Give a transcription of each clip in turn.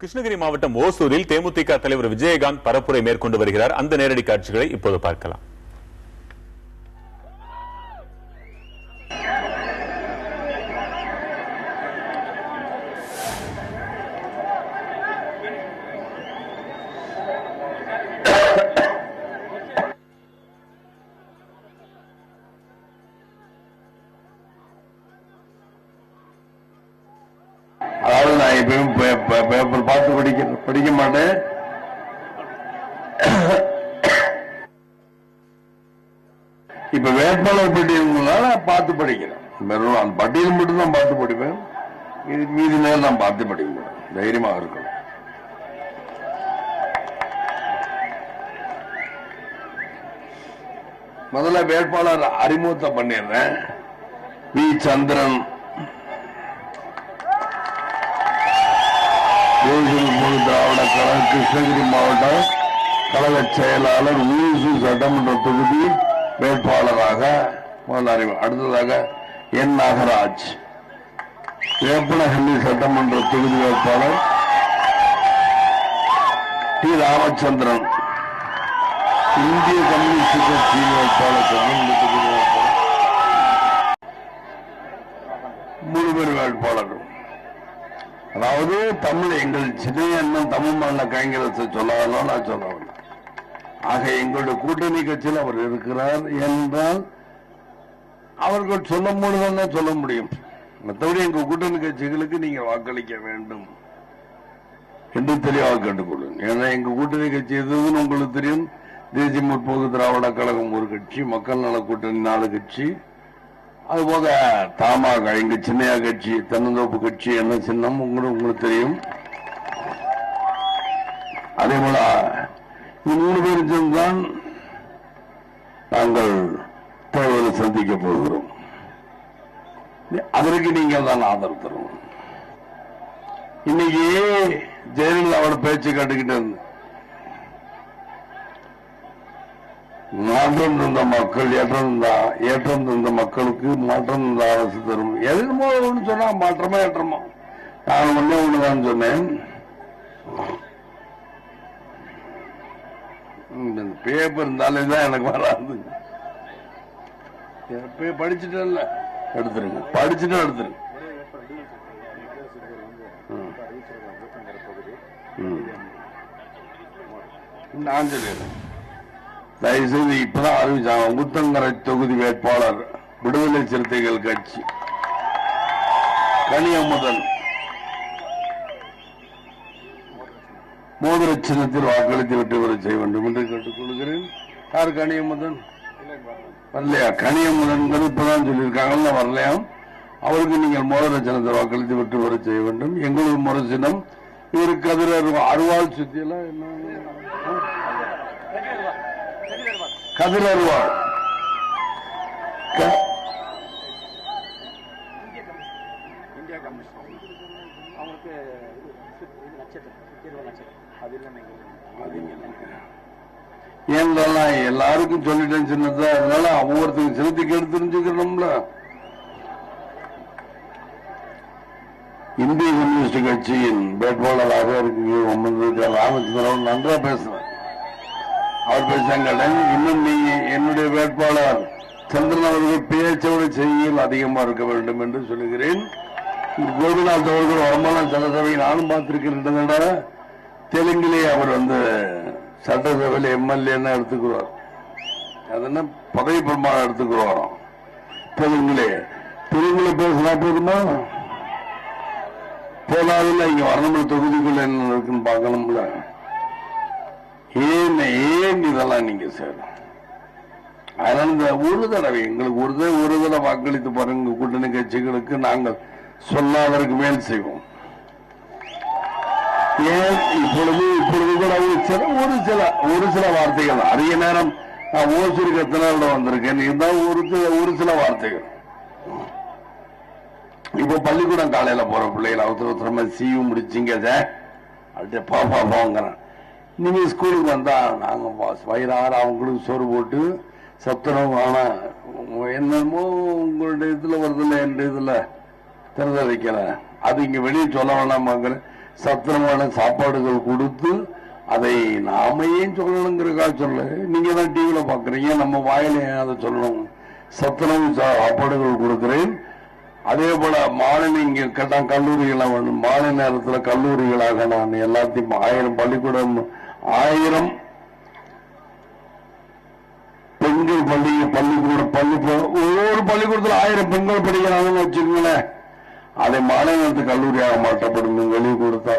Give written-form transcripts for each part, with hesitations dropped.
கிருஷ்ணகிரி மாவட்டம் ஓசூரில் தேமுதிக தலைவர் விஜயகாந்த் பரப்புரை மேற்கொண்டு வருகிறார். அந்த நேரடி காட்சிகளை இப்போது பார்க்கலாம். அதாவது நான் எப்பயும் பேப்பர் பார்த்து படிக்க மாட்டேன். இப்ப வேட்பாளர் பட்டியல்னால பார்த்து படிக்கிறேன். அந்த பட்டியல் மட்டும் தான் பார்த்து படிப்பேன். இது மீதி நேரம் நான் பார்த்து படிக்க மாட்டேன். தைரியமாக இருக்கணும். முதல்ல வேட்பாளர் அறிமுகத்தை பண்ணிடுறேன். வி. சந்திரன், திராவிட கழக கிருஷ்ணகிரி மாவட்ட கழக செயலாளர், ஓசூர் சட்டமன்ற தொகுதி வேட்பாளராக முதல் அறிமுகம். அடுத்ததாக என். நாகராஜ், வேப்பனஹள்ளி சட்டமன்ற தொகுதி வேட்பாளர். டி. ராமச்சந்திரன், இந்திய கம்யூனிஸ்ட் கட்சியின் வேட்பாளர், சட்டமன்ற தொகுதி வேட்பாளர். 3 பேர் வேட்பாளர்கள். அதாவது தமிழ் எங்கள் சின்ன அண்ணன் தமிழ் மாநில காங்கிரஸ் சொல்லாதோ நான் சொல்ல. ஆக எங்களுடைய கூட்டணி கட்சியில் அவர் இருக்கிறார் என்றால் அவர்கள் சொல்லும் பொழுதுதான் சொல்ல முடியும். மற்றபடி எங்கள் கூட்டணி கட்சிகளுக்கு நீங்க வாக்களிக்க வேண்டும் என்று தெளிவாக கேட்டுக்கொள்ளுங்க. ஏன்னா எங்க கூட்டணி கட்சி எதுன்னு உங்களுக்கு தெரியும். தேசிய முற்போக்கு திராவிட கழகம் ஒரு கட்சி, மக்கள் நல கூட்டணி 4 கட்சி, அதுபோக தமாக எங்க சின்னையா கட்சி, தென்னந்தோப்பு கட்சி என்ன சின்னம் உங்களுக்கு தெரியும். அதே போல 3 பேர் சேர்ந்துதான் நாங்கள் தேர்தலை சந்திக்க போகிறோம். அதற்கு நீங்கள் தான் ஆதரவு தரும். இன்னைக்கு ஜெயலலிதாவோட பேச்சு கேட்டுக்கிட்டு இருந்து மாற்றம் தந்த மக்கள் ஏற்றம் தந்த மக்களுக்கு மாற்றம் தந்த அரசு தரும். எதுமோ ஒன்று சொன்னா மாற்றமா ஏற்றமா? நான் ஒண்ணுதான் சொன்னேன். பேப்பர் இருந்தாலே தான் எனக்கு வராது. படிச்சுட்டேன்ல, எடுத்துருங்க. படிச்சுட்டு எடுத்துருங்க. நான் சொல்லிடுறேன். தயவுசெய்து இப்பதான் அறிவிச்சாங்க. ஊத்தங்கரை தொகுதி வேட்பாளர் விடுதலை சிறுத்தைகள் கட்சி கனியமுதன் மோதிர சின்னத்தில் வாக்களித்து வெற்றி பெற செய்ய வேண்டும் என்று கேட்டுக்கொள்கிறேன். யார் கனியமுதன்? வரலையா? கனியமுதன் இப்பதான் சொல்லியிருக்காங்க, வரலையா? அவருக்கு நீங்கள் மோதிர சின்னத்தில் வாக்களித்து வெற்றி பெற செய்ய வேண்டும். எங்களுக்கு முறை சின்னம் இவருக்கு அருவாள் சுத்தியெல்லாம் என்ன கதிர் அருவாள் ஏன்லாம் எல்லாருக்கும் சொல்லிட்டேன் சின்னதா. அதனால ஒவ்வொருத்தருக்கு சின்னத்துக்கு எடுத்து தெரிஞ்சுக்கணும்ல. இந்திய கம்யூனிஸ்ட் கட்சியின் வேட்பாளராக இருக்கு ராமச்சந்திரன். நன்றா பேசுறேன். அவர் பேசாங்க. இன்னும் நீங்க என்னுடைய வேட்பாளர் சந்திரன் அவர்கள் பேச்சோட செய்தியில் அதிகமா இருக்க வேண்டும் என்று சொல்லுகிறேன். கோபிநாத் அவர்கள் வருமான சட்டசபை நானும் பார்த்திருக்கிறேன். தெலுங்கிலே அவர் சட்டசபையில் எம்எல்ஏன்னு எடுத்துக்கிறார். அது பதவி பிரமாணம் எடுத்துக்கிறாராம். தெலுங்குல பேசினா போதுமா? போனாலும் இங்க வரணும்ல, தொகுதிக்குள்ள என்ன இருக்குன்னு பார்க்கணும்ல. ஏன் இதெல்லாம் நீங்க சேரும்? அதனால இந்த ஒரு தடவை எங்களுக்கு ஒரு தடவை வாக்களித்து பாருங்க. கூட்டணி கட்சிகளுக்கு நாங்கள் சொல்லாதற்கு மேல் செய்வோம். ஏன் இப்பொழுது கூட ஒரு சில வார்த்தைகள் அதிக நேரம் நான் ஓசூர் கத்தனால வந்திருக்கேன். இருந்தால் ஒரு சில வார்த்தைகள். இப்போ பள்ளிக்கூடம் காலையில போற பிள்ளைகள் அவசரமா சீவு முடிச்சிங்க அப்படியே பாப்பாங்கிறான். நீங்க ஸ்கூலுக்கு வந்தா நாங்க வயிறார அவங்களுக்கு சோறு போட்டு சத்துணவு. ஆனா என்னமோ உங்களுடைய இதுல வருதுல்ல, என் இதுல திறந்த வைக்கல. அது இங்க வெளியே சொல்ல வேணாமாங்கிற சத்திரமான சாப்பாடுகள் கொடுத்து அதை நாம ஏன் சொல்லணுங்கிறதுக்காக சொல்ல, நீங்க தான் டிவியில பாக்குறீங்க, நம்ம வாயில அதை சொல்லணும். சத்துணவு சாப்பாடுகள் கொடுக்கிறேன். அதே போல மாநில இங்க கேட்டான் கல்லூரிகளாக வேண்டும், மாலை நேரத்தில் கல்லூரிகளாக நான் எல்லாத்தையும் 1000 பள்ளிக்கூடம் 1000 பெண்கள் ஒவ்வொரு பள்ளிக்கூடத்தில் 1000 பெண்கள் படிக்கிறாங்கன்னு வச்சுக்கோங்களேன். அதை மாலை நேரத்து கல்லூரியாக மாற்றப்படும் வெளியே கொடுத்தா.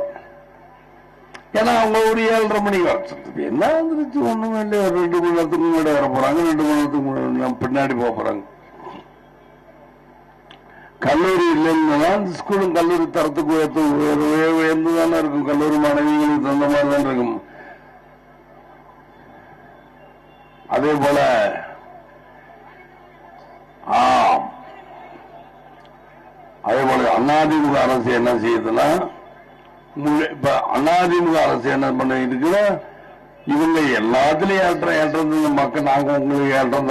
ஏன்னா அவங்க ஒரு 7:30 மணிக்கு என்ன வந்துருச்சு, ஒண்ணுமே இல்லை. 2 மணி நேரத்துக்கு முன்னாடி வர போறாங்க, 2 மணி நேரத்துக்கு பின்னாடி போக போறாங்க. கல்லூரி இல்லைன்னா ஸ்கூலும் கல்லூரி தரத்துக்கு உயர்ந்துதானே இருக்கும். கல்லூரி மாணவிகளுக்கு தகுந்த மாதிரி தான் இருக்கும். அதே போல அதிமுக அரசு என்ன செய்யுதுன்னா, இப்ப அதிமுக அரசு என்ன பண்ணிட்டு இவங்க எல்லாத்திலையும் ஏற்றம் மக்கள் நாங்க உங்களுக்கு ஏற்றம்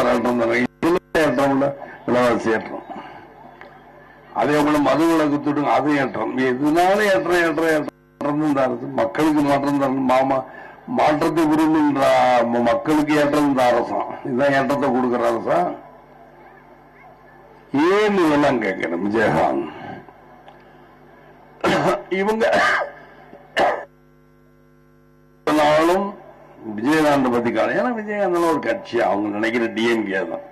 தரோம்ல விலைவாசி ஏற்றம். அதே போல மது விலக்கு துடுங்க அது ஏற்றம். எதுனால ஏற்றம் இந்த அரசு மக்களுக்கு மாற்றம் தரணும். மாற்றத்தை விரும்புகின்ற மக்களுக்கு ஏற்றம் இந்த அரசா, இதுதான் ஏற்றத்தை கொடுக்கிற அரசா. ஏன் இதெல்லாம் கேட்கிறேன் விஜயகாந்த். இவங்க நாளும் விஜயகாந்த் பத்தி காணும். ஏன்னா விஜயகாந்த் ஒரு கட்சி, அவங்க நினைக்கிற டிஎம்கே தான்.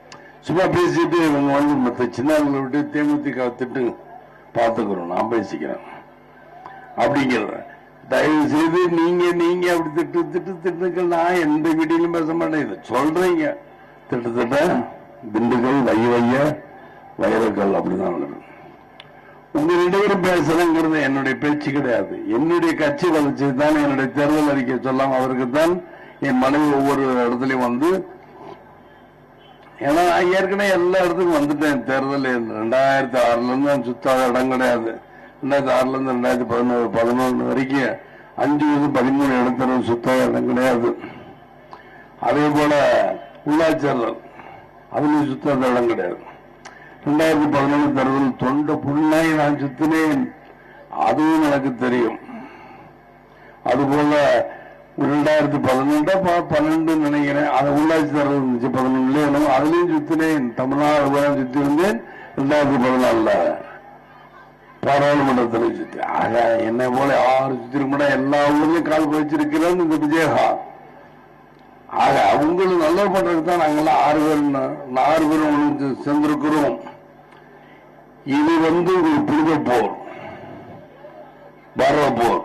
சும்மா பேசிட்டு இவங்க மற்ற சின்னவர்களை விட்டு தேமுதிக திட்டு பார்த்துக்கிறோம், நான் பேசிக்கிறேன் அப்படிங்கிறத தயவு செய்து நீங்க அப்படி திட்டுக்கள் நான் எந்த வீட்டிலும் பேச மாட்டேன். இதை சொல்றீங்க திட்ட திண்டுக்கல் வைரக்கல் அப்படிதான் நடக்கும். உங்க 2 பேரும் பேசலங்கிறது என்னுடைய பேச்சு கிடையாது. என்னுடைய கட்சி வளர்ச்சி தான் என்னுடைய தேர்தல் அறிக்கை சொல்லாம அவருக்கு தான் என் மனைவி ஒவ்வொரு இடத்துலயும் வந்து, ஏன்னா நான் ஏற்கனவே எல்லா இடத்துக்கும் வந்துட்டேன். தேர்தல் 2006 இருந்து சுத்தாத இடம் கிடையாது. 2006 இருந்து 2011 வரைக்கும் 5-13 இடத்துல சுத்தாத இடம் கிடையாது. அதே போல உள்ளாட்சி தேர்தல் அதுலயும் சுத்தாத இடம் கிடையாது. 2011 தேர்தல் தொண்ட புண்ணாய் நான் சுத்தினேன், அதுவும் எனக்கு தெரியும். அதுபோல 2012 நினைக்கிறேன், அது உள்ளாட்சி தேர்தல் இருந்துச்சு 11 அதுலயும் சுத்தினேன். தமிழ்நாடு சுத்தி இருந்தேன். 2014 பாராளுமன்றத்தில் சுத்தி. ஆக என்னை போல 6 சுத்திருக்க எல்லா ஊர்லயும் கால் வச்சிருக்கிறோம் இந்த விஜயகாந்த். ஆக அவங்களுக்கு நல்லது பண்றதுக்கு தான் நாங்கெல்லாம் 6 பேரும் சேர்ந்திருக்கிறோம். இது ஒரு புனித போர், பர்வ போர்.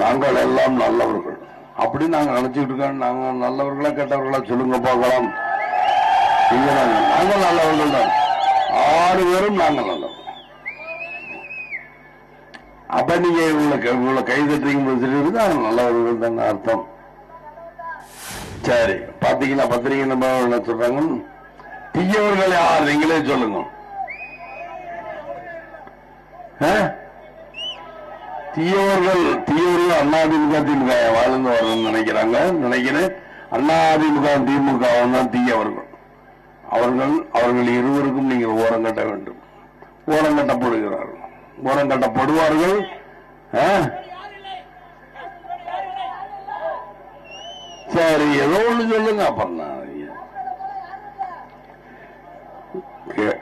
நாங்கள் எல்லாம் நல்லவர்கள் அப்படி நாங்க நினைச்சுட்டு இருக்கோம். நாங்க நல்லவர்களா கெட்டவர்களா சொல்லுங்க பார்க்கலாம். நாங்கள் நல்லவர்கள் தான், 6 பேரும் நாங்கள் நல்லவர்கள். அப்ப நீங்க இவ்வளவு கை தட்டுறீங்க நல்லவர்கள் தான் அர்த்தம். சரி, பாத்தீங்கன்னா பத்திரிகை நம்ம என்ன சொல்றாங்க, தீயவர்கள் யார் நீங்களே சொல்லுங்க. தீயவர்கள் அதிமுக திமுக வாழ்ந்து வரணும்னு நினைக்கிறேன். அதிமுக திமுக தான் தீயவர்கள். அவர்கள் இருவருக்கும் நீங்கள் ஓரம் கட்ட வேண்டும். ஓரம் கட்டப்படுகிறார்கள், ஓரம் கட்டப்படுவார்கள். சரி, ஏதோ ஒண்ணு சொல்லுங்க. அப்புறம்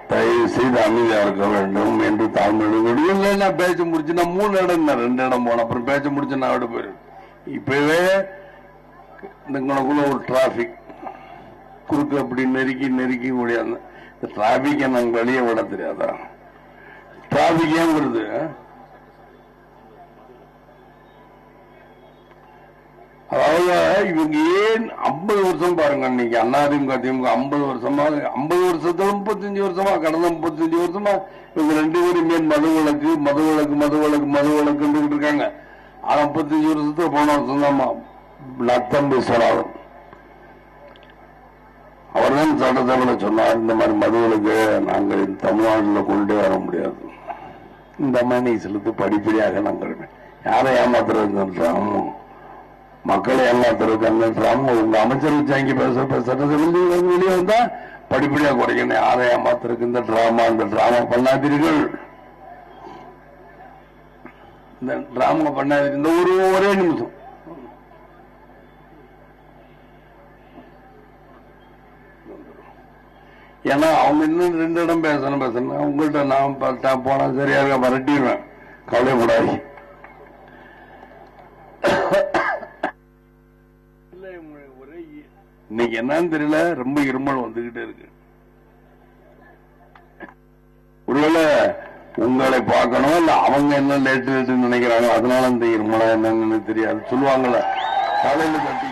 தயவு செய்து அமைதியா இருக்க வேண்டும் என்று தாழ்மையோடு நான் பேச்ச முடிச்சு. நான் 3 இடம் 2 இடம் போனேன். அப்புறம் பேச்ச முடிச்சு நான் விட போயிரு. இப்பவே உங்களுக்குள்ள ஒரு டிராபிக் குறுக்கு அப்படி நெருக்கி முடியாது. இந்த டிராபிக்கை நாங்க வெளியே விட தெரியாதா? டிராபிக் ஏன் வருது? அதாவது இவங்க ஏன் 50 வருஷம் பாருங்க, இன்னைக்கு அதிமுக திமுக 50 வருஷமா 50 வருஷத்துல 35 வருஷமா கடந்த 35 வருஷமா இவங்க 2 பேரும் மேல் மது விலக்கு இருக்காங்க. ஆனா 35 வருஷத்துக்கு போன வருஷம் தான் நத்தம் விஸ்வநாதன் அவர் தான் சட்டசபையில சொன்னார், இந்த மாதிரி மதுவிலக்கு நாங்கள் தமிழ்நாட்டில் கொண்டு வர முடியாது. இந்த மாதிரி செலுத்து படிப்படியாக நாங்கள் யாரை ஏமாத்துறது, மக்களை ஏமாத்துறதுக்கு உங்க அமைச்சர் வச்சாங்க சட்டசபையில் வெளியே வந்தா படிப்படியாக குறைக்கணும். யாரை ஏமாத்துறதுக்கு இந்த டிராமா பண்ணாதீர்கள். இந்த டிராமா பண்ணாது. இந்த ஒரே நிமிஷம். ஏன்னா அவங்க இன்னும் 2 இடம் பேசணும். உங்கள்கிட்ட நான் போனா சரியா இருக்க மிரட்டிடுவேன். கவலைப்படாது. இன்னைக்கு என்னன்னு தெரியல, ரொம்ப இருமல் வந்துகிட்டே இருக்கு. ஒருவேளை உங்களை பார்க்கணும் இல்ல அவங்க என்ன லேட்டு நினைக்கிறாங்க, அதனால இந்த இருமலா என்னன்னு தெரியாது. சொல்லுவாங்கல்ல காலையில தட்டி